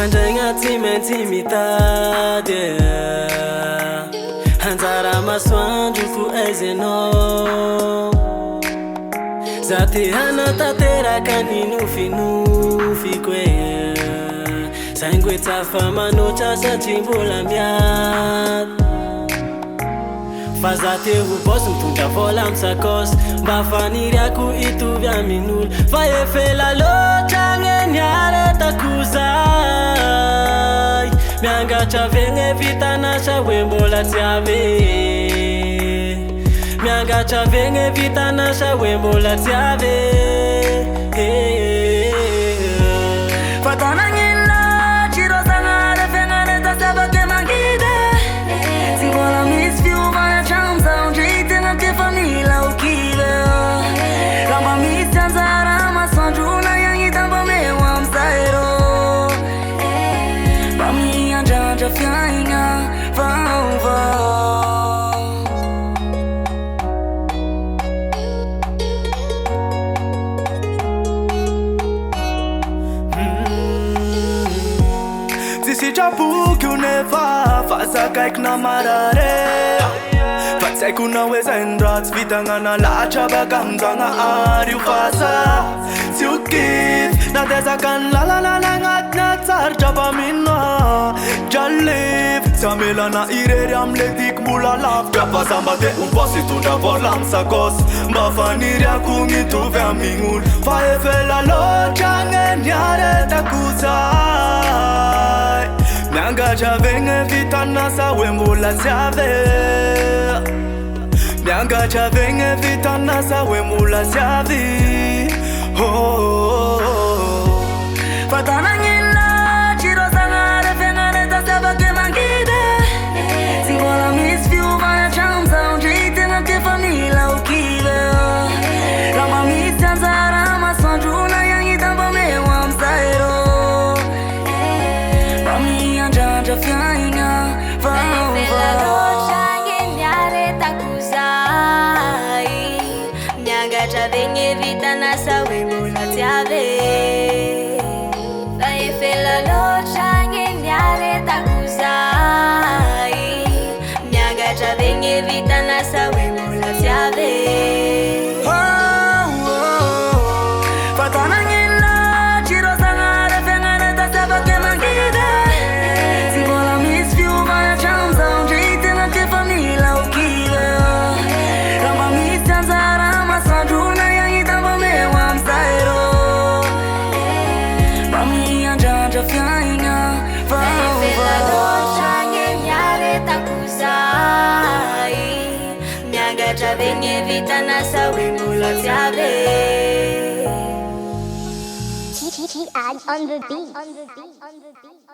Mandraigna tsy maintsy mitady Anjara Masoandroko aizenao Za te hanatanteraka ny nofinofiko e Saingo etsafa manoatra satria mbola miady Fa za te ho bosy mitondra vola amy sakosy Mba faniriako hitovy amin'olo Fa efela loatra gny niaretako zay Miangatra vegny vitanasa hoe mbola tsy ave Miangatra vegny vitanasa hoe mbola tsy ave Fatanagnyna chirosangare fengare tasabake mangide Si mbola misy fiovana tramizao ndray tegna te famila okive Raha misy Anjara Masoandrona iagnita mba meo amizay rô Mba miandrandra fiaigna vaovao Sitrapoky o nefa fazakaiky namarare Fa tsy haiko na hoe zay ny raha tsy vitagnana lahatra baka aminjanahary io fasa Tsy ho kivy na tezaka ny lalana nagnatiny atsarotra mpamina Jalevy tsy amelana irery amle tiky mbola lavitra Fa za mba te ho bosy hitondra vola amy sakosy Mba faniriako gnitovy amin'olo Fa efela loatra gny niaretako zay Miangatra vegny vitanasa hoe mbola tsy ave Miangatra vegny vitanasa hoe mbola tsy ave Fatanagnyna chirosangare fengare tasabake mangide Si mbola misy fiovana tramizao ndray tegna te famila okive Raha misy Anjara Masoandrona iagnita mba meo amizay rô Mba miandrandra fiaigna vaovao niaretako zay Miangatra vegny vitanasa hoe mbola tsy ave Fa efela loatra gny niaretako zay Miangatra vegny vitanasa hoe mbola tsy ave Fatanagnyna chirosangare fengare tasabake mangide Si mbola misy fiovana tramizao ndray tegna te famila okive Raha misy Anjara Masoandrona iagnita mba meo amizay rô Mba miandrandra fiaigna loatra gny niaretako zay Miangatra vegny vitanasa hoe mbola tsy ave DJiady on the beat.